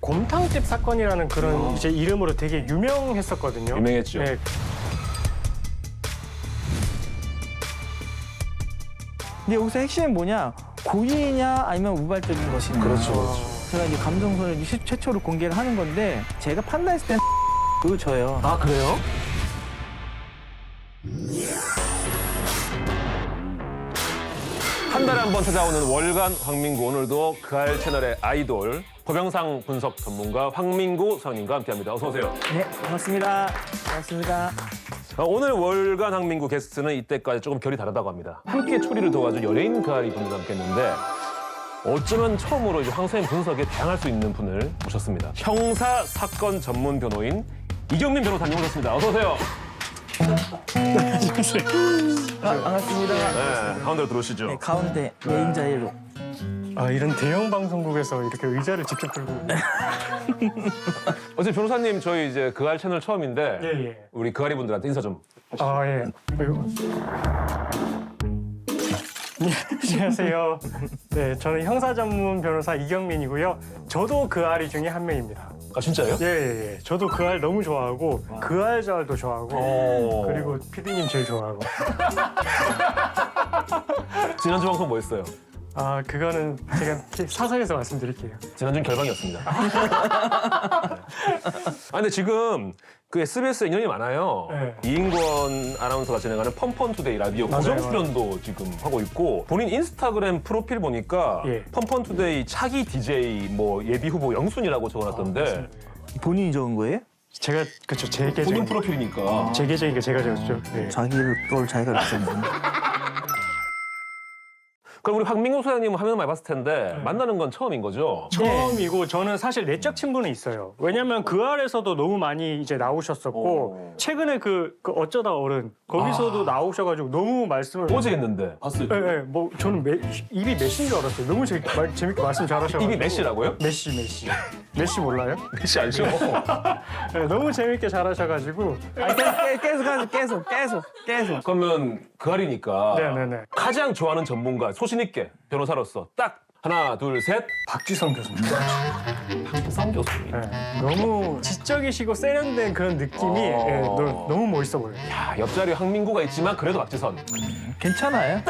곰탕집 사건이라는 그런 이제 이름으로 되게 유명했었거든요. 유명했죠. 네. 근데 여기서 핵심은 뭐냐? 고의냐 아니면 우발적인 것이냐. 그렇죠, 그렇죠. 제가 이제 감정선을 최초로 공개를 하는 건데 제가 판단했을 땐 저예요. 아, 그래요? 한 달에 한 번 찾아오는 월간 황민구. 오늘도 그알 채널의 아이돌 법영상 분석 전문가 황민구 선생님과 함께합니다. 어서 오세요. 네, 반갑습니다. 반갑습니다. 오늘 월간 황민구 게스트는 이때까지 조금 결이 다르다고 합니다. 함께 초리를 도와준 연예인 그알이 분들과 함께했는데 어쩌면 처음으로 이제 황 선생님 분석에 다양할 수 있는 분을 모셨습니다. 형사 사건 전문 변호인 이경민 변호사님 오셨습니다. 어서 오세요. 반갑습니다. 네, 가운데로 들어오시죠. 네, 가운데 메인 자리로. 아, 이런 대형 방송국에서 이렇게 의자를 직접 들고. 어제 변호사님 저희 이제 그알 채널 처음인데 예, 예. 우리 그알이 분들한테 인사 좀. 아, 예. 아이고. 네, 안녕하세요. 네, 저는 형사 전문 변호사 이경민이고요. 저도 그 알이 중에 한 명입니다. 아 진짜요? 예, 예, 예. 저도 그 알 너무 좋아하고 그 알 잘도 좋아하고 그리고 피디님 제일 좋아하고. 지난주 방송 뭐 했어요? 아, 그거는 제가 사석에서 말씀드릴게요. 지난주는 결방이었습니다. 아 근데 지금 그 SBS에 인연이 많아요. 네. 이인권 아나운서가 진행하는 펀펀투데이 라디오 맞아요, 고정 출연도 지금 하고 있고 본인 인스타그램 프로필 보니까 예. 펀펀투데이 차기 DJ 뭐 예비 후보 영순이라고 적어놨던데 본인이 적은 거예요? 제가 그쵸, 제 계정. 본인 프로필이니까 제 계정이니까 제가 적었죠. 네. 걸 자기가 그랬었네. 그럼 우리 황민구 소장님은 화면 많이 봤을 텐데 만나는 건 처음인 거죠? 처음이고 저는 사실 내적 친분은 있어요. 왜냐면 그 알에서도 너무 많이 이제 나오셨었고 최근에 그 어쩌다 어른 거기서도 나오셔가지고 너무 말씀을 어제 했는데 봤어요? 예, 예. 뭐 저는 입이 메시인 줄 알았어요. 너무 재밌게 말씀 잘하셔가지고. 입이 메시라고요? 메시. 메시 몰라요? 메시 알죠? 네, 너무 재밌게 잘하셔가지고. 계속. 그러면 그 알이니까 네네네. 가장 좋아하는 전문가 소신 있게 변호사로서 딱 하나 둘 셋. 박지성 교수님. 성 교수님. 네, 너무 지적이시고 세련된 그런 느낌이 예, 너무 멋있어 보여요. 야, 옆자리에 황민구가 있지만 그래도 박지선. 괜찮아요.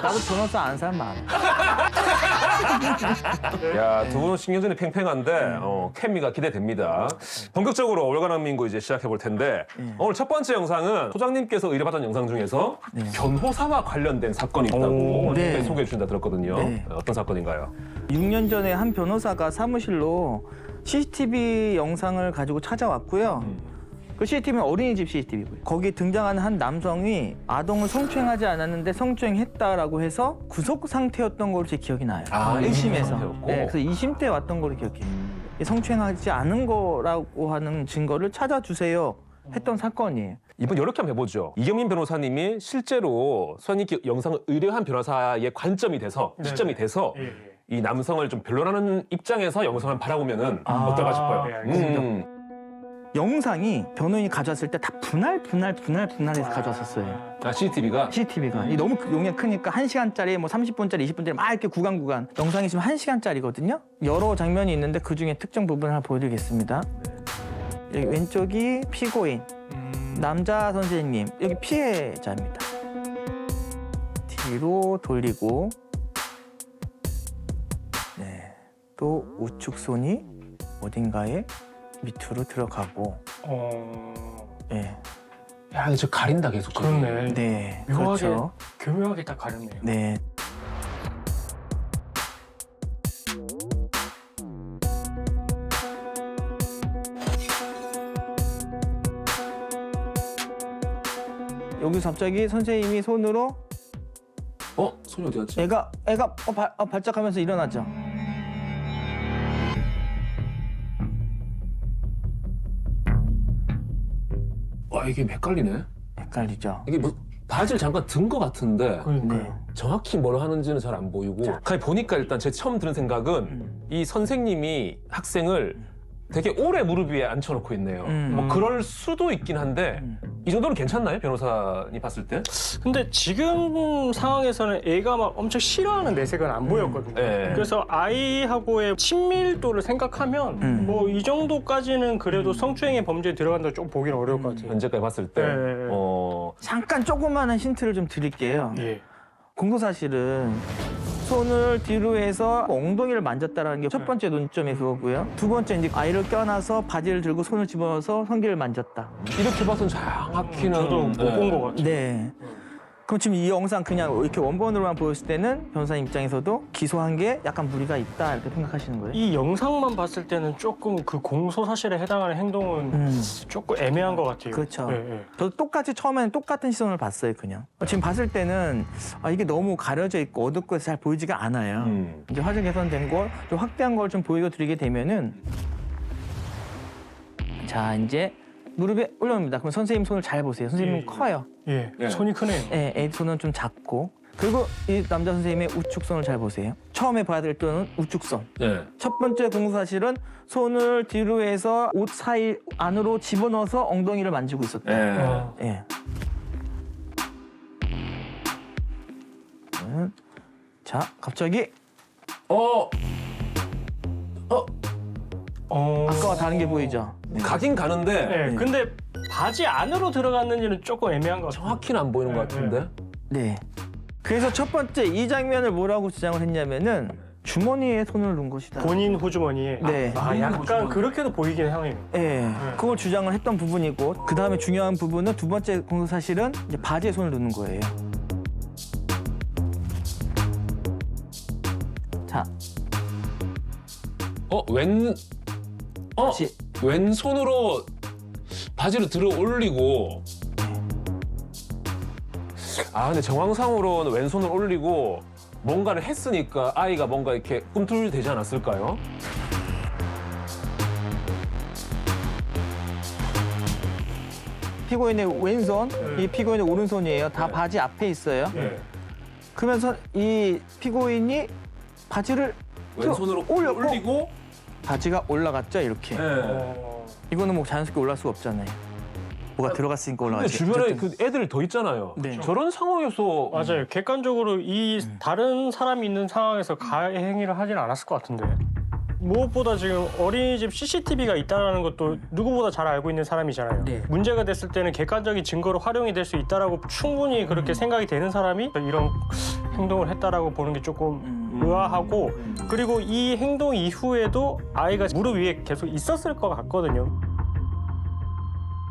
나도 변호사 아는 사람 많아. 야, 두 분은 신경전이 팽팽한데 케미가 기대됩니다. 본격적으로 월간 황민구 이제 시작해 볼 텐데 오늘 첫 번째 영상은 소장님께서 의뢰받은 영상 중에서 변호사와 관련된 사건이 있다고 네. 소개해 주신다 들었거든요. 네. 어떤 사건인가요? 6년 전에 한 변호사가 사무실로 CCTV 영상을 가지고 찾아왔고요. 그 CCTV는 어린이집 CCTV고요. 거기에 등장하는 한 남성이 아동을 성추행하지 않았는데 성추행했다라고 해서 구속 상태였던 걸로 제 기억이 나요. 아, 1심에서. 상태였고? 네, 그래서 2심 때 왔던 걸로 기억해요. 성추행하지 않은 거라고 하는 증거를 찾아주세요 했던 사건이에요. 이번 이렇게 한번 해보죠. 이경민 변호사님이 실제로 소장님 영상을 의뢰한 변호사의 관점이 돼서 시점이 돼서 예, 예. 이 남성을 좀 변론하는 입장에서 영상을 바라보면은 어떨까 싶어요. 네, 알겠습니다. 영상이 변호인이 가져왔을 때 다 분할해서 가져왔었어요. 아, CCTV가? CCTV가 너무 용량 크니까 1시간짜리, 뭐 30분짜리, 20분짜리 막 이렇게 구간 영상이 지금 1시간짜리거든요. 여러 장면이 있는데 그 중에 특정 부분을 하나 보여드리겠습니다. 여기 왼쪽이 피고인, 남자 선생님, 여기 피해자입니다. 뒤로 돌리고, 네, 또 우측 손이 어딘가에 밑으로 들어가고, 네, 야, 이거 저 가린다 계속. 저기. 그렇네. 네, 묘하게, 그렇죠. 교묘하게 딱 가렸네요. 네. 여기서 갑자기 선생님이 손으로 손이 어디 갔지? 애가 발작하면서 일어나죠. 와, 이게 헷갈리네. 헷갈리죠. 이게 뭐 바지를 잠깐 든 것 같은데 그러니까요. 네. 정확히 뭘 하는지는 잘 안 보이고. 그냥 보니까 일단 제 처음 드는 생각은 이 선생님이 학생을 되게 오래 무릎 위에 앉혀놓고 있네요. 뭐 그럴 수도 있긴 한데 이 정도는 괜찮나요? 변호사님 봤을 때? 근데 지금 상황에서는 애가 막 엄청 싫어하는 내색은 안 보였거든요. 네. 그래서 아이하고의 친밀도를 생각하면 뭐 이 정도까지는 그래도 성추행의 범죄에 들어간다 좀 보기는 어려울 것 같아요. 현재까지 봤을 때. 네. 잠깐 조그마한 힌트를 좀 드릴게요. 예. 공소사실은 손을 뒤로 해서 엉덩이를 만졌다라는 게 첫 번째 논점이 그거고요. 두 번째 이제 아이를 껴안아서 바지를 들고 손을 집어넣어서 성기를 만졌다. 이렇게 봐서는 정확히는 저도 못 본 것 같아요. 네. 그럼 지금 이 영상 그냥 이렇게 원본으로만 보였을 때는 변호사님 입장에서도 기소한 게 약간 무리가 있다 이렇게 생각하시는 거예요? 이 영상만 봤을 때는 조금 그 공소 사실에 해당하는 행동은 조금 애매한 것 같아요. 그렇죠. 예, 예. 저도 똑같이 처음에는 똑같은 시선을 봤어요, 그냥. 지금 봤을 때는 이게 너무 가려져 있고 어둡고 해서 잘 보이지가 않아요. 이제 화질 개선된 걸 좀 확대한 걸 좀 보여드리게 되면은 자, 이제 무릎에 올려놓습니다. 그럼 선생님 손을 잘 보세요. 선생님은 예. 커요. 예, 예. 손이 크네요. 애 손은 좀 작고. 그리고 이 남자 선생님의 우측 손을 잘 보세요. 처음에 봐야 될 때는 우측 손. 네. 첫 번째 공소사실은 손을 뒤로 해서 옷 사이 안으로 집어넣어서 엉덩이를 만지고 있었다. 네. 예. 자, 갑자기 아까와 다른 게 보이죠? 가긴 가는데 예, 근데 바지 안으로 들어갔는지는 조금 애매한 것 같아요. 정확히는 안 보이는 것 같은데. 네. 그래서 첫 번째 이 장면을 뭐라고 주장을 했냐면은 주머니에 손을 넣은 것이다. 본인 호주머니에. 네. 아, 약간 그렇게도 보이긴 하네요. 예, 그걸 주장을 했던 부분이고 그 다음에 중요한 부분은 두 번째 공소사실은 이제 바지에 손을 넣는 거예요. 자, 지- 왼손으로 바지를 들어 올리고. 근데 정황상으로는 왼손을 올리고 뭔가를 했으니까 아이가 뭔가 이렇게 꿈틀대지 않았을까요? 피고인의 왼손, 이 피고인의 오른손이에요. 다 바지 앞에 있어요. 예. 그러면서 이 피고인이 바지를 왼손으로 올렸고 올리고. 바지가 올라갔죠, 이렇게. 어, 이거는 뭐 자연스럽게 올라갈 수가 없잖아요. 뭐가 들어갔으니까 근데 올라가지. 주변에 어쨌든. 그 애들 더 있잖아요. 네. 저런 상황에서 맞아요. 객관적으로 이 다른 사람이 있는 상황에서 가해 행위를 하진 않았을 것 같은데. 무엇보다 지금 어린이집 CCTV가 있다는 것도 누구보다 잘 알고 있는 사람이잖아요. 네. 문제가 됐을 때는 객관적인 증거로 활용이 될 수 있다라고 충분히 그렇게 생각이 되는 사람이 이런 행동을 했다라고 보는 게 조금 의아하고, 그리고 이 행동 이후에도 아이가 무릎 위에 계속 있었을 것 같거든요.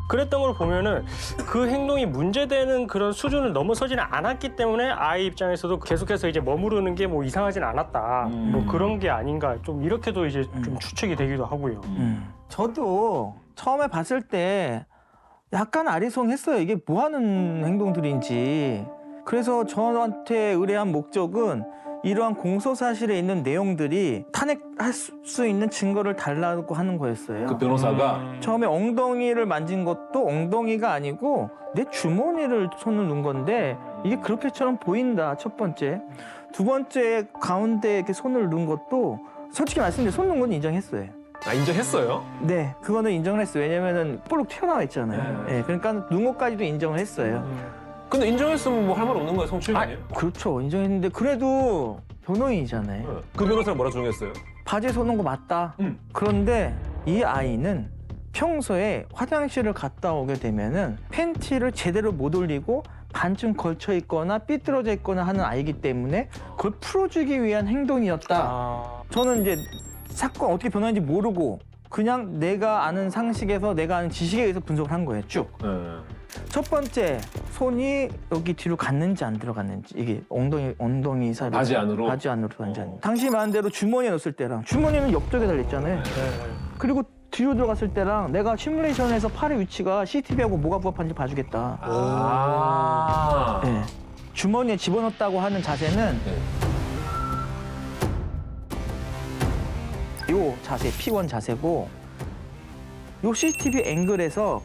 그랬던 걸 보면은 그 행동이 문제되는 그런 수준을 넘어서지는 않았기 때문에 아이 입장에서도 계속해서 이제 머무르는 게 뭐 이상하진 않았다. 뭐 그런 게 아닌가. 좀 이렇게도 이제 좀 추측이 되기도 하고요. 저도 처음에 봤을 때 약간 아리송했어요. 이게 뭐 하는 행동들인지. 그래서 저한테 의뢰한 목적은 이러한 공소사실에 있는 내용들이 탄핵할 수 있는 증거를 달라고 하는 거였어요. 그 변호사가 처음에 엉덩이를 만진 것도 엉덩이가 아니고 내 주머니를 손을 넣은 건데 이게 그렇게처럼 보인다, 첫 번째. 두 번째, 가운데 이렇게 손을 넣은 것도 솔직히 말씀드리면 손 넣은 건 인정했어요. 인정했어요? 네, 그거는 인정을 했어요. 왜냐면은 볼록 튀어나와 있잖아요. 네, 그러니까 넣은 것까지도 인정을 했어요. 근데 인정했으면 뭐 할 말 없는 거예요, 성추행 아니에요? 그렇죠, 인정했는데 그래도 변호인이잖아요. 그 변호사는 뭐라 주장했어요? 바지에 손 넣은 거 맞다. 그런데 이 아이는 평소에 화장실을 갔다 오게 되면은 팬티를 제대로 못 올리고 반쯤 걸쳐 있거나 삐뚤어져 있거나 하는 아이기 때문에 그걸 풀어주기 위한 행동이었다. 저는 이제 사건 어떻게 변화했는지 모르고 그냥 내가 아는 상식에서 내가 아는 지식에 의해서 분석을 한 거예요, 쭉. 첫 번째, 손이 여기 뒤로 갔는지 안 들어갔는지, 이게 엉덩이 사이로 바지 안으로? 바지 안으로 들어갔는지 안. 당시 말한 대로 주머니에 넣었을 때랑 주머니는 옆쪽에 달렸잖아요. 그리고 뒤로 들어갔을 때랑 내가 시뮬레이션에서 팔의 위치가 CCTV하고 뭐가 부합한지 봐주겠다. 네. 주머니에 집어넣었다고 하는 자세는 요 자세, P1 자세고, 요 CCTV 앵글에서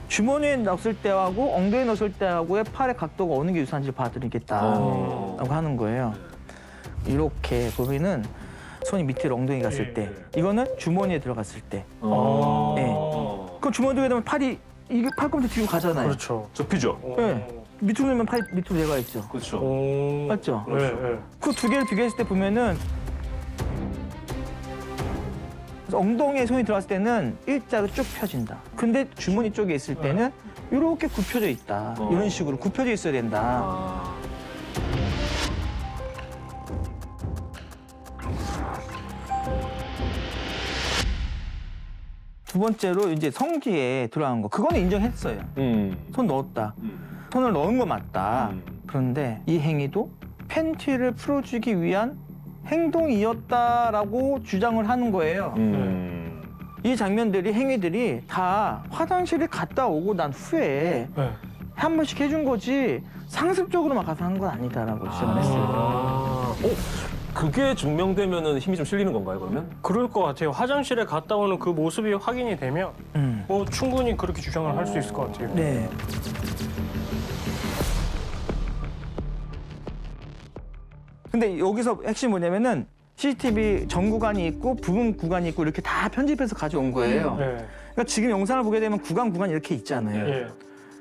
주머니에 넣었을 때하고 엉덩이에 넣었을 때하고의 팔의 각도가 어느 게 유사한지 봐드리겠다라고 하는 거예요. 이렇게 보면은 손이 밑으로 엉덩이 갔을 때, 이거는 주머니에 들어갔을 때. 네. 그럼 주머니에 들어가면 팔이 이게 팔꿈치 뒤로 가잖아요. 그렇죠. 접히죠. 네. 밑으로 내면 팔 밑으로 내가 있죠. 그렇죠. 오. 맞죠? 네, 네. 그 두 개를 비교했을 때 보면은 엉덩이에 손이 들어갔을 때는 일자로 쭉 펴진다. 근데 주머니 쪽에 있을 때는 이렇게 굽혀져 있다. 이런 식으로 굽혀져 있어야 된다. 두 번째로 이제 성기에 들어간 거. 그거는 인정했어요. 손 넣었다. 손을 넣은 거 맞다. 그런데 이 행위도 팬티를 풀어주기 위한 행동이었다라고 주장을 하는 거예요. 이 장면들이 행위들이 다 화장실에 갔다 오고 난 후에 네. 한 번씩 해준 거지 상습적으로만 가서 한 건 아니다라고 주장을 했어요. 그게 증명되면은 힘이 좀 실리는 건가요, 그러면? 그럴 것 같아요. 화장실에 갔다 오는 그 모습이 확인이 되면 뭐 충분히 그렇게 주장을 할 수 있을 것 같아요. 네. 근데 여기서 핵심이 뭐냐면은 CCTV 전 구간이 있고 부분 구간이 있고 이렇게 다 편집해서 가져온 거예요. 네. 그러니까 지금 영상을 보게 되면 구간 이렇게 있잖아요. 예.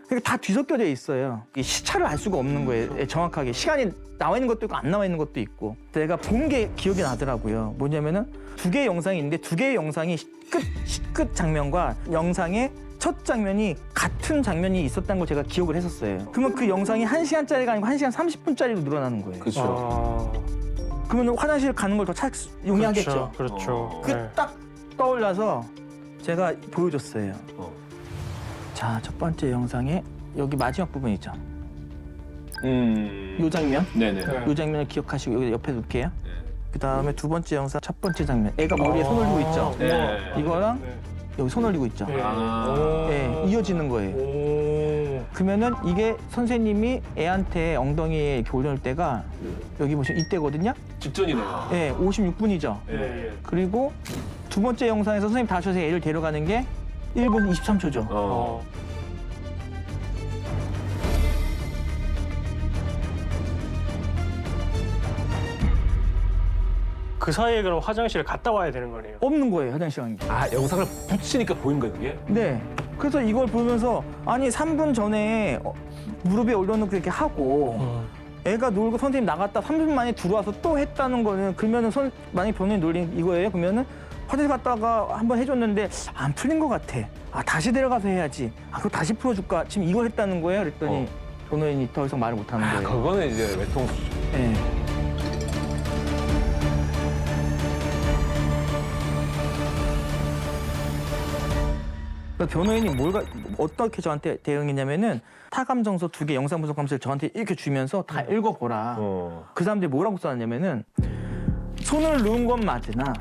그러니까 다 뒤섞여져 있어요. 이 시차를 알 수가 없는 거예요. 정확하게 시간이 나와 있는 것도 있고 안 나와 있는 것도 있고. 내가 본 게 기억이 나더라고요. 뭐냐면은 두 개의 영상이 있는데 두 개의 영상이 끝 장면과 영상의 첫 장면이 같은 장면이 있었다는 걸 제가 기억을 했었어요. 그러면 그 영상이 1시간짜리가 아니고 1시간 30분짜리로 늘어나는 거예요. 그렇죠. 그러면 화장실 가는 걸 더 용이하겠죠. 그렇죠. 그 네. 딱 떠올라서 제가 보여줬어요. 어. 자, 첫 번째 영상에 여기 마지막 부분 있죠. 요 장면. 네네. 네. 이 장면을 기억하시고 여기 옆에 둘게요. 그 다음에 두 번째 영상 첫 번째 장면. 애가 머리에 손 올리고 있죠. 네. 이거랑 네. 여기 손 올리고 있죠. 네. 아. 네, 이어지는 거예요. 오. 그러면은 이게 선생님이 애한테 엉덩이에 이렇게 올려놓을 때가 여기 보시면 이때거든요. 직전이네요. 네, 56분이죠. 예. 그리고 두 번째 영상에서 선생님 다쳐서 애를 데려가는 게 1분 23초죠. 어. 그 사이에 그럼 화장실에 갔다 와야 되는 거네요. 없는 거예요, 화장실 간 게. 아, 영상을 붙이니까 보인 거예요, 그게? 네. 그래서 이걸 보면서 아니 3분 전에 무릎에 올려놓고 이렇게 하고 애가 놀고 선생님 나갔다 3분 만에 들어와서 또 했다는 거는 그러면은 만약에 변호인 놀린 이거예요? 그러면은 화장실 갔다가 한번 해줬는데 안 풀린 것 같아. 아 다시 데려가서 해야지. 아 그거 다시 풀어줄까? 지금 이걸 했다는 거예요? 그랬더니 변호인이 더 이상 말을 못 하는 거예요. 그거는 이제 외통수죠. 네. 그러니까 변호인이 어떻게 저한테 대응했냐면은 타감정서 2개 영상 분석 감사를 저한테 이렇게 주면서 다 읽어보라. 그 사람들이 뭐라고 써놨냐면은 손을 넣은 건 맞으나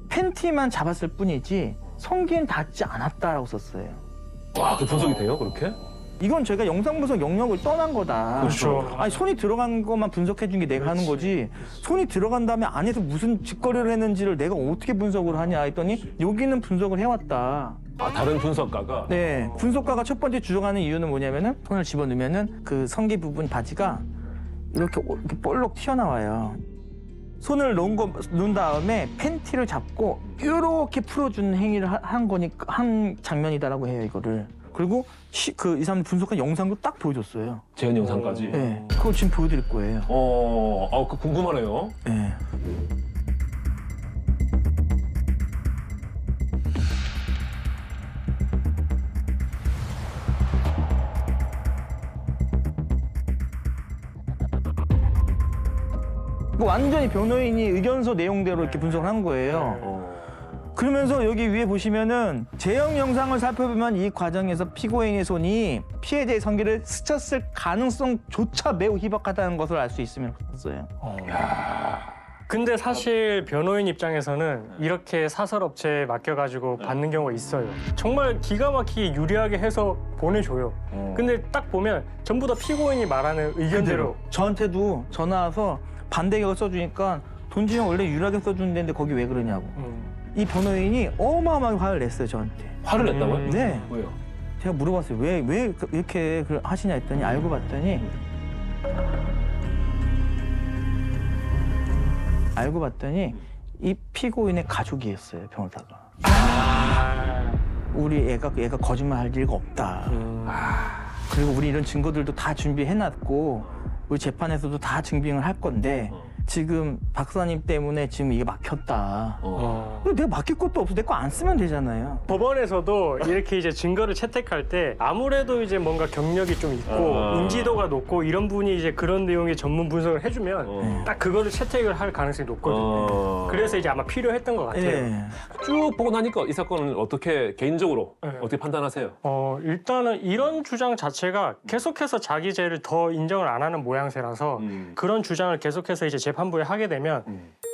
팬티만 잡았을 뿐이지 성기는 닿지 않았다라고 썼어요. 와, 그 분석이 돼요, 그렇게? 이건 제가 영상 분석 영역을 떠난 거다. 그렇죠. 아니 손이 들어간 것만 분석해 준 게 내가 하는 거지. 손이 들어간 다음에 안에서 무슨 짓거리를 했는지를 내가 어떻게 분석을 하냐 했더니 여기는 분석을 해왔다. 아, 다른 분석가가? 네, 분석가가 첫 번째 주장하는 이유는 뭐냐면은 손을 집어넣으면은 그 성기 부분 바지가 이렇게 볼록 튀어나와요. 손을 넣은 다음에 팬티를 잡고 이렇게 풀어주는 행위를 한 장면이다라고 해요, 이거를. 그리고 이 사람 분석한 영상도 딱 보여줬어요. 재현 영상까지? 네, 그걸 지금 보여드릴 거예요. 그거 궁금하네요. 네. 완전히 변호인이 의견서 내용대로 이렇게 분석을 한 거예요. 그러면서 여기 위에 보시면은 재형 영상을 살펴보면 이 과정에서 피고인의 손이 피해자의 성기를 스쳤을 가능성조차 매우 희박하다는 것을 알 수 있으면 썼어요. 근데 사실 변호인 입장에서는 이렇게 사설업체에 맡겨가지고 받는 경우가 있어요. 정말 기가 막히게 유리하게 해서 보내줘요. 근데 딱 보면 전부 다 피고인이 말하는 의견대로. 저한테도 전화 와서 반대격을 써주니까 돈지형 원래 유리하게 써주는 데인데 거기 왜 그러냐고. 이 변호인이 어마어마하게 화를 냈어요, 저한테. 화를 냈다고요? 네. 왜요? 제가 물어봤어요. 왜 이렇게 하시냐 했더니 알고 봤더니 이 피고인의 가족이었어요, 변호사가. 우리 애가 거짓말할 리가 없다. 그리고 우리 이런 증거들도 다 준비해놨고 우리 재판에서도 다 증빙을 할 건데 지금 박사님 때문에 지금 이게 막혔다. 내가 맡길 것도 없어. 내 거 안 쓰면 되잖아요. 법원에서도 이렇게 이제 증거를 채택할 때 아무래도 이제 뭔가 경력이 좀 있고 인지도가 높고 이런 분이 이제 그런 내용의 전문 분석을 해주면 딱 그거를 채택을 할 가능성이 높거든요. 그래서 이제 아마 필요했던 것 같아요. 예. 쭉 보고 나니까 이 사건을 어떻게 개인적으로 어떻게 판단하세요? 일단은 이런 주장 자체가 계속해서 자기 죄를 더 인정을 안 하는 모양새라서 그런 주장을 계속해서 이제 재판부에 하게 되면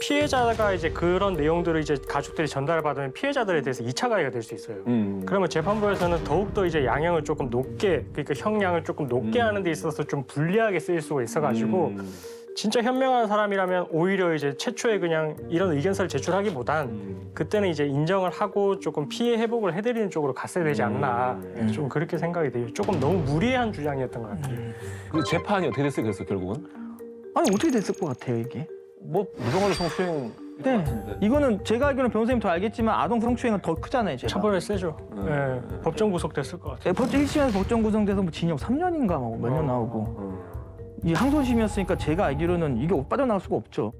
피해자가 이제 그런 내용들을 이제 가족들이 전달받으면 피해자들에 대해서 2차 가해가 될 수 있어요. 그러면 재판부에서는 더욱더 이제 양형을 조금 높게, 그러니까 형량을 조금 높게 하는 데 있어서 좀 불리하게 쓰일 수가 있어가지고 진짜 현명한 사람이라면 오히려 이제 최초에 그냥 이런 의견서를 제출하기보단 그때는 이제 인정을 하고 조금 피해 회복을 해드리는 쪽으로 갔어야 되지 않나 좀 그렇게 생각이 돼요. 조금 너무 무리한 주장이었던 것 같아요. 그 재판이 어떻게 됐어요? 그래서 결국은 아니 어떻게 됐을 것 같아요 이게? 뭐 무정한 성추행 네. 이거는 제가 알기로는 변호사님 더 알겠지만 아동 성추행은 더 크잖아요. 제가. 처벌이 세죠. 네, 법정 구속됐을 것 같아요. 법정 1심에서 법정 구성돼서 뭐 징역 3년인가 뭐 몇 년 나오고 이 항소심이었으니까 제가 알기로는 이게 빠져나갈 수가 없죠.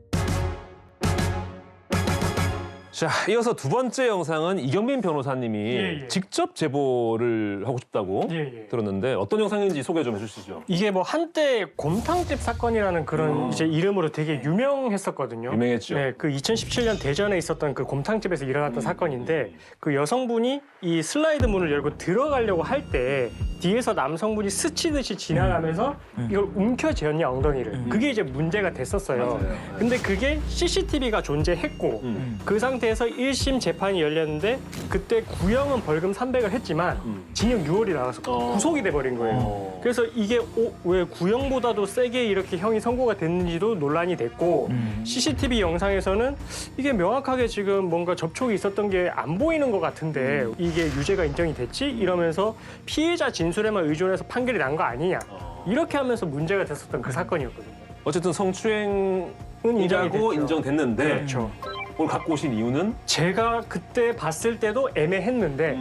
자, 이어서 두 번째 영상은 이경민 변호사님이 예. 직접 제보를 하고 싶다고 예. 들었는데 어떤 영상인지 소개 좀 해주시죠. 이게 뭐 한때 곰탕집 사건이라는 그런 이제 이름으로 되게 유명했었거든요. 유명했죠. 네, 그 2017년 대전에 있었던 그 곰탕집에서 일어났던 사건인데 그 여성분이 이 슬라이드 문을 열고 들어가려고 할 때 뒤에서 남성분이 스치듯이 지나가면서 이걸 움켜쥐었냐 엉덩이를. 그게 이제 문제가 됐었어요. 근데 그게 CCTV가 존재했고 그 상태에서 1심 재판이 열렸는데 그때 구형은 벌금 300을 했지만 징역 6월이 나와서 구속이 돼버린 거예요. 그래서 이게 왜 구형보다도 세게 이렇게 형이 선고가 됐는지도 논란이 됐고 CCTV 영상에서는 이게 명확하게 지금 뭔가 접촉이 있었던 게 안 보이는 것 같은데 이게 유죄가 인정이 됐지? 이러면서 피해자 진술에만 의존해서 판결이 난 거 아니냐 이렇게 하면서 문제가 됐었던 그 사건이었거든요. 어쨌든 성추행이라고 인정이 됐죠. 인정됐는데 그렇죠. 그걸 갖고 오신 이유는 제가 그때 봤을 때도 애매했는데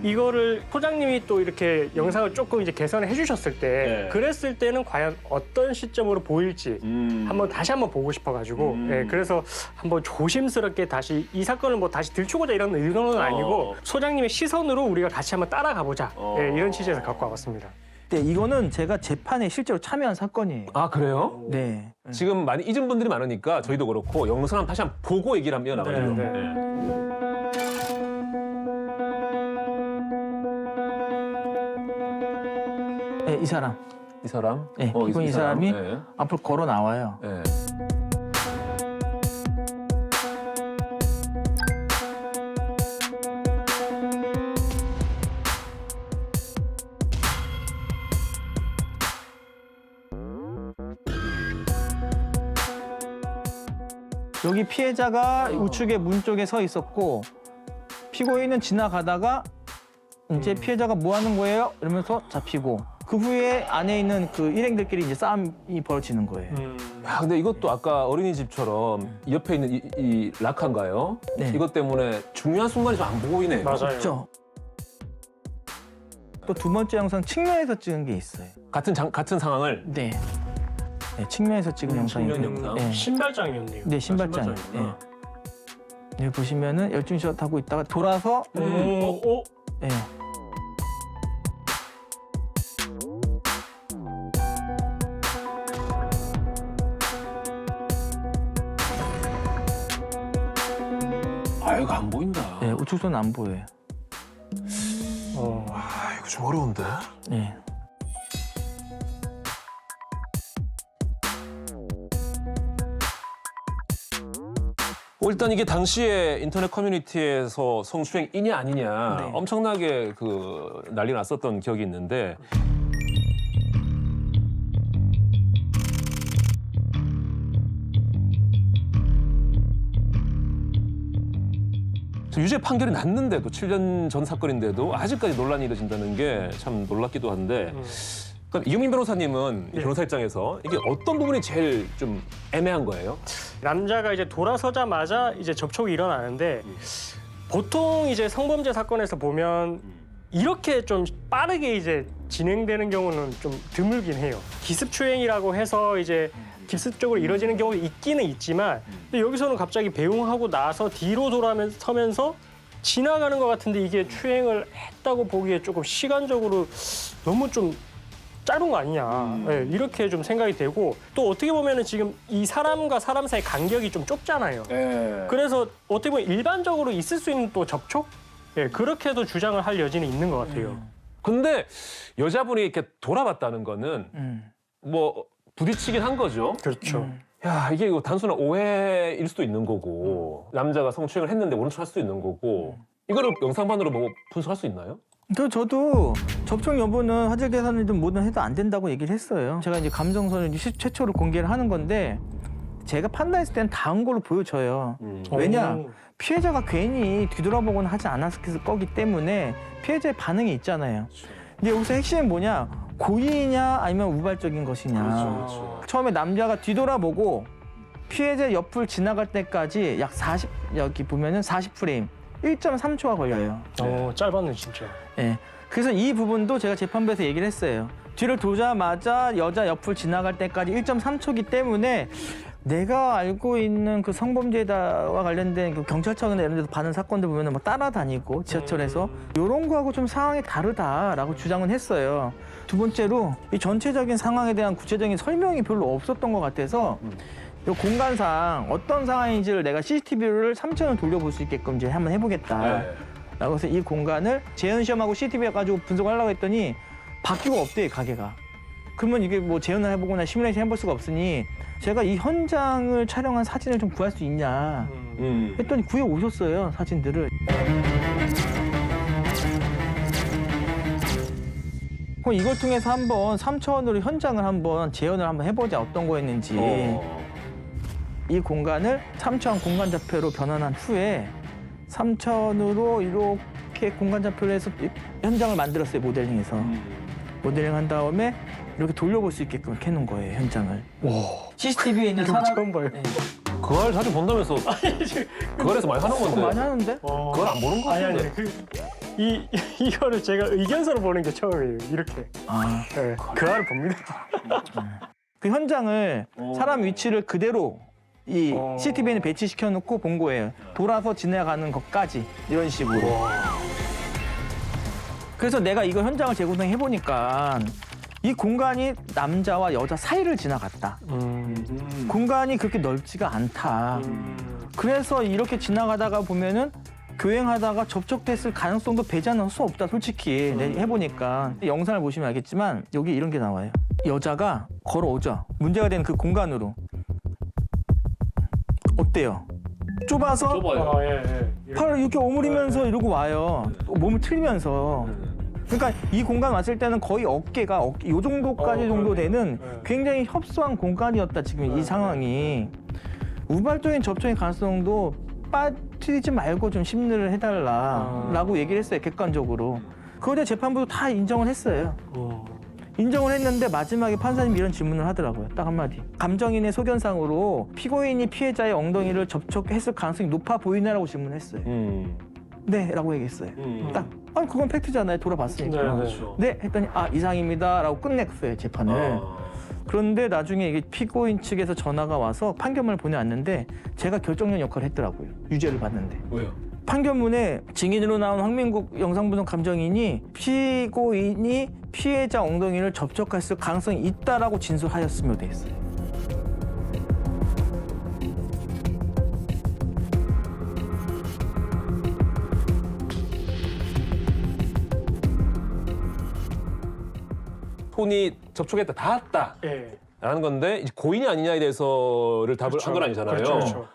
이거를 소장님이 또 이렇게 영상을 조금 이제 개선해 주셨을 때 네. 그랬을 때는 과연 어떤 시점으로 보일지 다시 한번 보고 싶어가지고 그래서 한번 조심스럽게 다시 이 사건을 뭐 다시 들추고자 이런 의도는 아니고 소장님의 시선으로 우리가 같이 한번 따라가 보자 이런 취지에서 갖고 와봤습니다. 네, 이거는 제가 재판에 실제로 참여한 사건이에요. 아 그래요? 네. 지금 많이 잊은 분들이 많으니까 저희도 그렇고 영상 다시 한번 보고 얘기를 한번 이어나가죠. 네, 이 사람. 이 사람? 네, 이건 이 사람이 네. 앞으로 걸어 나와요. 네. 여기 피해자가 우측에 문 쪽에 서 있었고 피고인은 지나가다가 이제 피해자가 뭐 하는 거예요? 이러면서 잡히고 그 후에 안에 있는 그 일행들끼리 이제 싸움이 벌어지는 거예요. 야, 근데 이것도 아까 어린이집처럼 옆에 있는 이 락한가요? 네. 이것 때문에 중요한 순간이 좀 안 보이네요. 맞아요. 그렇죠. 또 두 번째 영상 측면에서 찍은 게 있어요. 같은 상황을 네. 네, 측면에서 찍은 영상이고. 측면 영상. 네. 신발장이었네요. 네, 신발장. 네. 여기 보시면은 열중샷 하고 있다가 돌아서 네. 아, 이거 안 보인다. 네, 우측손 안 보여요. 아, 이거 좀 어려운데? 네. 일단 이게 당시에 인터넷 커뮤니티에서 성추행이냐 아니냐 네. 엄청나게 그 난리 났었던 기억이 있는데 유죄 판결이 났는데도 7년 전 사건인데도 아직까지 논란이 이어진다는 게 참 놀랍기도 한데 그럼 이경민 변호사님은 변호사 입장에서 이게 어떤 부분이 제일 좀 애매한 거예요? 남자가 이제 돌아서자마자 이제 접촉이 일어나는데 보통 이제 성범죄 사건에서 보면 이렇게 좀 빠르게 이제 진행되는 경우는 좀 드물긴 해요. 기습추행이라고 해서 이제 기습적으로 이루어지는 경우도 있기는 있지만 근데 여기서는 갑자기 배웅하고 나서 뒤로 돌아서면서 지나가는 것 같은데 이게 추행을 했다고 보기에 조금 시간적으로 너무 좀 짧은 거 아니냐 네, 이렇게 좀 생각이 되고 또 어떻게 보면은 지금 이 사람과 사람 사이 간격이 좀 좁잖아요. 그래서 어떻게 보면 일반적으로 있을 수 있는 또 접촉 예, 그렇게도 주장을 할 여지는 있는 것 같아요. 근데 여자분이 이렇게 돌아봤다는 거는 뭐 부딪히긴 한 거죠. 그렇죠. 야, 이게 단순한 오해일 수도 있는 거고 남자가 성추행을 했는데 모른 척 할 수도 있는 거고 이거를 영상만으로 뭐 분석할 수 있나요? 저도 접촉 여부는 화재 계산이든 뭐든 해도 안 된다고 얘기를 했어요. 제가 이제 감정선을 최초로 공개를 하는 건데 제가 판단했을 때는 다음 걸로 보여져요. 왜냐? 피해자가 괜히 뒤돌아보거나 하지 않았을 거기 때문에 피해자의 반응이 있잖아요. 근데 여기서 핵심은 뭐냐? 고의냐 아니면 우발적인 것이냐. 처음에 남자가 뒤돌아보고 피해자 옆을 지나갈 때까지 약 40, 여기 보면은 40프레임, 1.3초가 걸려요. 짧았네 진짜. 예. 그래서 이 부분도 제가 재판부에서 얘기를 했어요. 뒤를 도자마자 여자 옆을 지나갈 때까지 1.3초기 때문에 내가 알고 있는 그 성범죄와 관련된 그 경찰청이나 이런 데서 받은 사건들 보면 막 따라다니고 지하철에서 이런 거하고 좀 상황이 다르다라고 주장은 했어요. 두 번째로 이 전체적인 상황에 대한 구체적인 설명이 별로 없었던 것 같아서 이 공간상 어떤 상황인지를 내가 CCTV를 3차원 돌려볼 수 있게끔 이제 한번 해보겠다. 라고 해서 이 공간을 재현 시험하고 CCTV 가지고 분석을 하려고 했더니 바뀌고 없대요, 가게가. 그러면 이게 뭐 재현을 해보거나 시뮬레이션 해볼 수가 없으니 제가 이 현장을 촬영한 사진을 좀 구할 수 있냐 했더니 구해 오셨어요, 사진들을. 그럼 이걸 통해서 한번 3차원으로 현장을 한번 재현을 한번 해보자, 어떤 거였는지. 이 공간을 3차원 공간 좌표로 변환한 후에 3차원으로 이렇게 공간 좌표를 해서 현장을 만들었어요, 모델링해서. 모델링한 다음에 이렇게 돌려볼 수 있게끔 이렇게 해놓은 거예요, 현장을. CCTV에 있는 사람 처음 봐요. 네. 그 알 자주 본다면서 그 알에서 많이 하는 건데 많이 하는데? 그걸 안 보는 거 같은데. 이거를 제가 의견서로 보는 게 처음이에요. 이렇게. 네, 그 알을 봅니다. 그 현장을 사람 위치를 그대로 이 CCTV에 배치시켜 놓고 본 거예요. 돌아서 지나가는 것까지 이런 식으로. 그래서 내가 이거 현장을 재구성해 보니까 이 공간이 남자와 여자 사이를 지나갔다. 공간이 그렇게 넓지가 않다. 그래서 이렇게 지나가다가 보면은 교행하다가 접촉됐을 가능성도 배제할 수 없다, 솔직히. 해보니까. 영상을 보시면 알겠지만 여기 이런 게 나와요. 여자가 걸어오죠. 문제가 되는 그 공간으로. 어때요? 좁아서 팔을 이렇게 오므리면서 이러고 와요. 몸을 틀면서. 그러니까 이 공간 왔을 때는 거의 어깨가 이 정도까지 정도 되는 굉장히 협소한 공간이었다, 지금 이 상황이. 우발적인 접촉의 가능성도 빠뜨리지 말고 좀 심리를 해달라라고 얘기를 했어요, 객관적으로. 그거에 대해 재판부도 다 인정을 했어요. 인정을 했는데 마지막에 판사님이 이런 질문을 하더라고요. 딱 한마디. 감정인의 소견상으로 피고인이 피해자의 엉덩이를 접촉했을 가능성이 높아 보이냐라고 질문했어요. 네, 라고 얘기했어요. 딱, 아니 그건 팩트잖아요, 돌아봤으니까. 네, 했더니 이상입니다 라고 끝냈어요, 재판을. 그런데 나중에 이게 피고인 측에서 전화가 와서 판결문을 보내왔는데 제가 결정력 역할을 했더라고요, 유죄를 받는데. 왜요? 판결문에 증인으로 나온 황민국 영상분석 감정인이 피고인이 피해자 엉덩이를 접촉했을 가능성이 있다라고 진술하였으며 돼 있어요. 손이 접촉했다, 닿았다 라는 건데 이제 고의냐 아니냐에 대해서를 답을 한 건 아니잖아요. 그렇죠.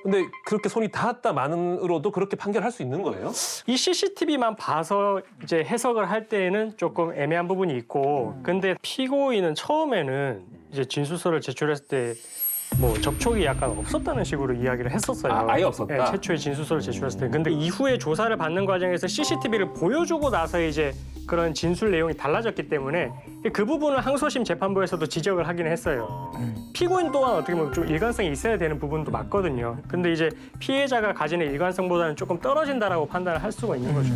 근데 그렇게 손이 닿았다만으로도 그렇게 판결할 수 있는 거예요? 이 CCTV만 봐서 이제 해석을 할 때에는 조금 애매한 부분이 있고 근데 피고인은 처음에는 이제 진술서를 제출했을 때 뭐 접촉이 약간 없었다는 식으로 이야기를 했었어요. 아, 아예 없었다? 네, 최초의 진술서를 제출했을 때. 근데 이후에 조사를 받는 과정에서 CCTV를 보여주고 나서 이제 그런 진술 내용이 달라졌기 때문에 그 부분을 항소심 재판부에서도 지적을 하긴 했어요. 피고인 또한 어떻게 보면 좀 일관성이 있어야 되는 부분도 맞거든요. 근데 이제 피해자가 가지는 일관성보다는 조금 떨어진다라고 판단을 할 수가 있는 거죠.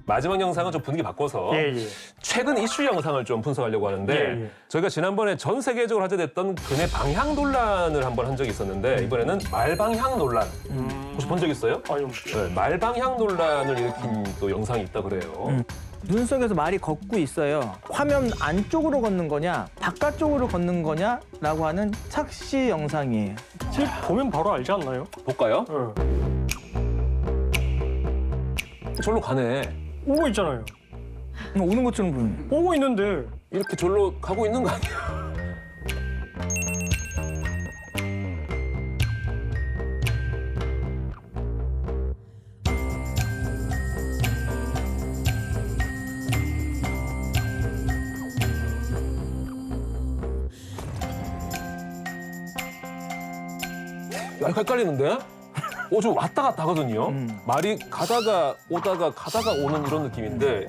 마지막 영상은 좀 분위기 바꿔서 예, 예. 최근 이슈 영상을 좀 분석하려고 하는데 예, 예. 저희가 지난번에 전 세계적으로 화제됐던 근의 방향 논란을 한번 한 적이 있었는데 이번에는 말방향 논란. 혹시 본 적 있어요? 아유, 네, 말방향 논란을 일으킨 또 영상이 있다 그래요. 눈 속에서 말이 걷고 있어요. 화면 안쪽으로 걷는 거냐, 바깥쪽으로 걷는 거냐라고 하는 착시 영상이에요. 지금 보면 바로 알지 않나요? 볼까요? 예. 절로 가네. 오고 있잖아요. 오는 것처럼 보이는. 오고 있는데 이렇게 절로 가고 있는 거 아니야? 야, 이거 헷갈리는데? 좀 왔다 갔다 하거든요. 말이 가다가 오다가 가다가 오는 이런 느낌인데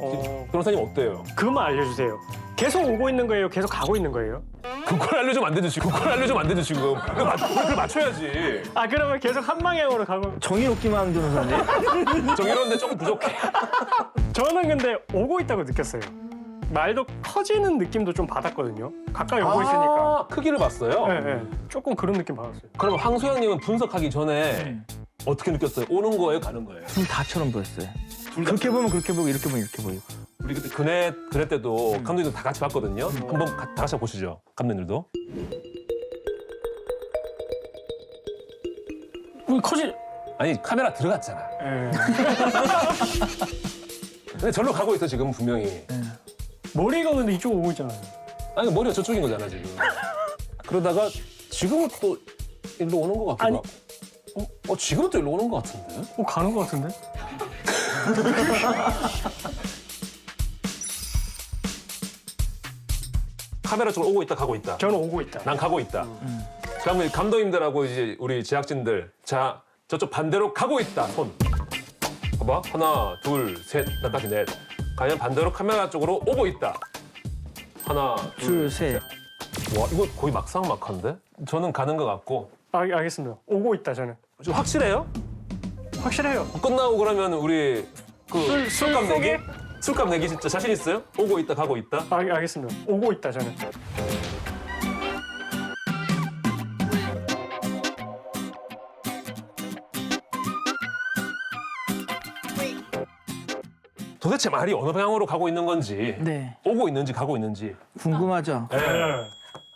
변호사님 어때요? 그것만 알려주세요. 계속 오고 있는 거예요? 계속 가고 있는 거예요? 그걸 알려주면 안 되죠 지금. 그걸 알려주면 안 되죠 지금. 그걸 맞춰야지. 아 그러면 계속 한 방향으로 가고. 정의롭기만 하는 변호사인데. 정의로운데 조금 부족해. 저는 근데 오고 있다고 느꼈어요. 말도 커지는 느낌도 좀 받았거든요. 가까이 오고 있으니까. 크기를 봤어요. 네, 네. 조금 그런 느낌 받았어요. 그럼 황소영님은 분석하기 전에 어떻게 느꼈어요? 오는 거예요, 가는 거예요? 둘 다처럼 보였어요. 그렇게 보면 그렇게 보이고 이렇게 보면 이렇게 보이고. 우리 그때 그네 때도 감독님도 다 같이 봤거든요. 한번 다 같이 한번 보시죠, 감독님들도. 커지. 아니 카메라 들어갔잖아. 네. 근데 절로 가고 있어 지금 분명히. 머리가 근데 이쪽 오고 있잖아요. 아니 머리가 저쪽인 거잖아 지금. 그러다가 지금은 또 일로 오는 것 같기도 아니. 하고. 지금은 또 일로 오는 것 같은데? 가는 것 같은데? 카메라 쪽으로 오고 있다 가고 있다. 저는 오고 있다. 난 가고 있다. 그러면 감독님들하고 이제 우리 제작진들 자 저쪽 반대로 가고 있다 손. 봐봐 하나 둘 셋 나까지 넷. 과연 반대로 카메라 쪽으로 오고 있다. 하나 둘, 셋. 와 이거 거의 막상막한데? 저는 가는 것 같고. 알겠습니다. 오고 있다 저는. 좀 확실해요? 확실해요. 끝나고 그러면 우리 그 술값 쏘게? 내기? 술값 내기 진짜 자신 있어요? 오고 있다 가고 있다? 알겠습니다. 오고 있다 저는. 도대체 말이 어느 방향으로 가고 있는 건지 네. 오고 있는지 가고 있는지 궁금하죠? 네.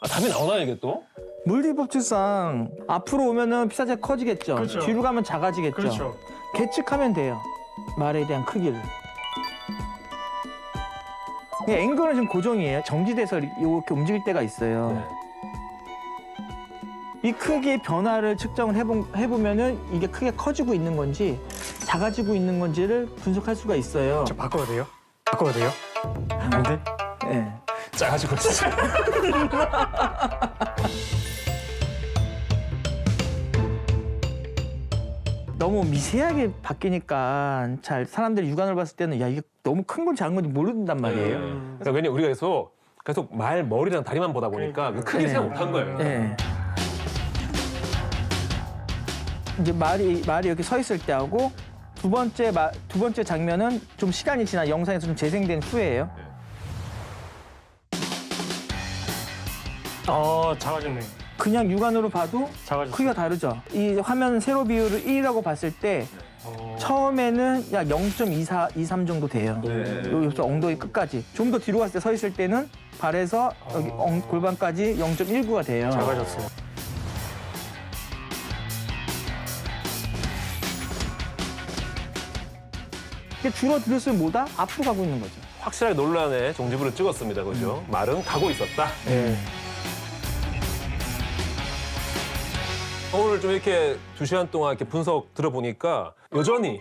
답이 나오나요 이게 또? 물리법칙상 앞으로 오면은 피사체가 커지겠죠. 그렇죠. 뒤로 가면 작아지겠죠. 그렇죠. 계측하면 돼요. 말에 대한 크기를. 근데 앵글은 지금 고정이에요. 정지돼서 이렇게 움직일 때가 있어요. 네. 이 크기의 변화를 측정을 해보면은 이게 크게 커지고 있는 건지 작아지고 있는 건지를 분석할 수가 있어요. 저 바꿔도 돼요? 바꿔도 돼요? 안 돼? 네. 짜가지고 있어. 너무 미세하게 바뀌니까 잘 사람들이 육안을 봤을 때는 야 이게 너무 큰 건지 작은 건지 모른단 말이에요. 그러니까 왜냐 우리가 계속 말 머리랑 다리만 보다 보니까 그 크게 네. 생각 못한 거예요. 네. 이제 말이 이렇게 서 있을 때하고 두 번째 장면은 좀 시간이 지나 영상에서 좀 재생된 후에예요. 작아졌네. 그냥 육안으로 봐도 작아졌어. 크기가 다르죠. 이 화면 세로 비율을 1이라고 봤을 때 처음에는 약 0.24, 23 정도 돼요. 여기서 엉덩이 끝까지. 좀 더 뒤로 갔을 때 서 있을 때는 발에서 여기 골반까지 0.19가 돼요. 작아졌어요. 이게 줄어들었으면 뭐다? 앞으로 가고 있는 거죠. 확실하게 논란의 종지부를 찍었습니다. 그죠? 말은 가고 있었다. 네. 오늘 좀 이렇게 2시간 동안 이렇게 분석 들어보니까 여전히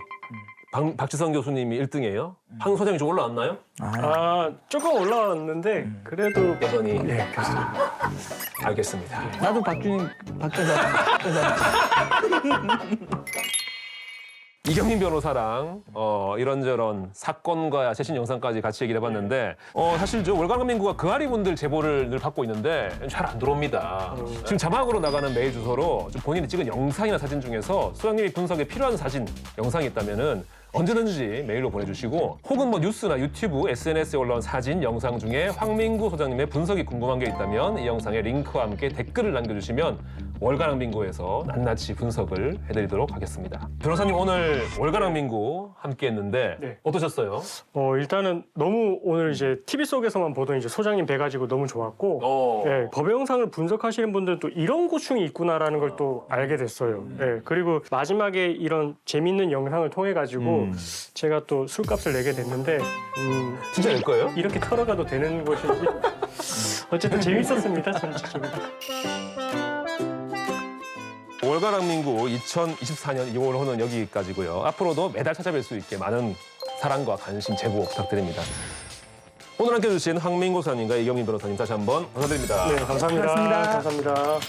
박지성 교수님이 1등이에요. 황 소장이 좀 올라왔나요? 조금 올라왔는데 그래도 여전히. 네, 교수님. 알겠습니다. 나도 박사장. 이경민 변호사랑 이런저런 사건과 최신 영상까지 같이 얘기를 해봤는데 사실 저 월간민구가 그아리 분들 제보를 늘 받고 있는데 잘 안 들어옵니다. 지금 자막으로 나가는 메일 주소로 좀 본인이 찍은 영상이나 사진 중에서 소장님이 분석에 필요한 사진, 영상이 있다면은 언제든지 메일로 보내주시고 혹은 뭐 뉴스나 유튜브, SNS에 올라온 사진, 영상 중에 황민구 소장님의 분석이 궁금한 게 있다면 이 영상에 링크와 함께 댓글을 남겨주시면 월간왕민구에서 낱낱이 분석을 해드리도록 하겠습니다. 변호사님 오늘 월간왕민구 함께했는데 네. 어떠셨어요? 일단은 너무 오늘 이제 TV 속에서만 보던 이제 소장님 배 가지고 너무 좋았고 예, 법의 영상을 분석하시는 분들은 또 이런 고충이 있구나라는 걸 또 알게 됐어요. 예, 그리고 마지막에 이런 재밌는 영상을 통해 가지고 제가 또 술값을 내게 됐는데 진짜 낼 거예요? 이렇게 털어가도 되는 것인지 어쨌든 재밌었습니다. 전체적으로. 월간왕민구 2024년 2월호는 여기까지고요. 앞으로도 매달 찾아뵐 수 있게 많은 사랑과 관심 제보 부탁드립니다. 오늘 함께해 주신 황민구 소장님과 이경민 변호사님 다시 한번 감사드립니다. 네, 감사합니다. 고맙습니다. 감사합니다.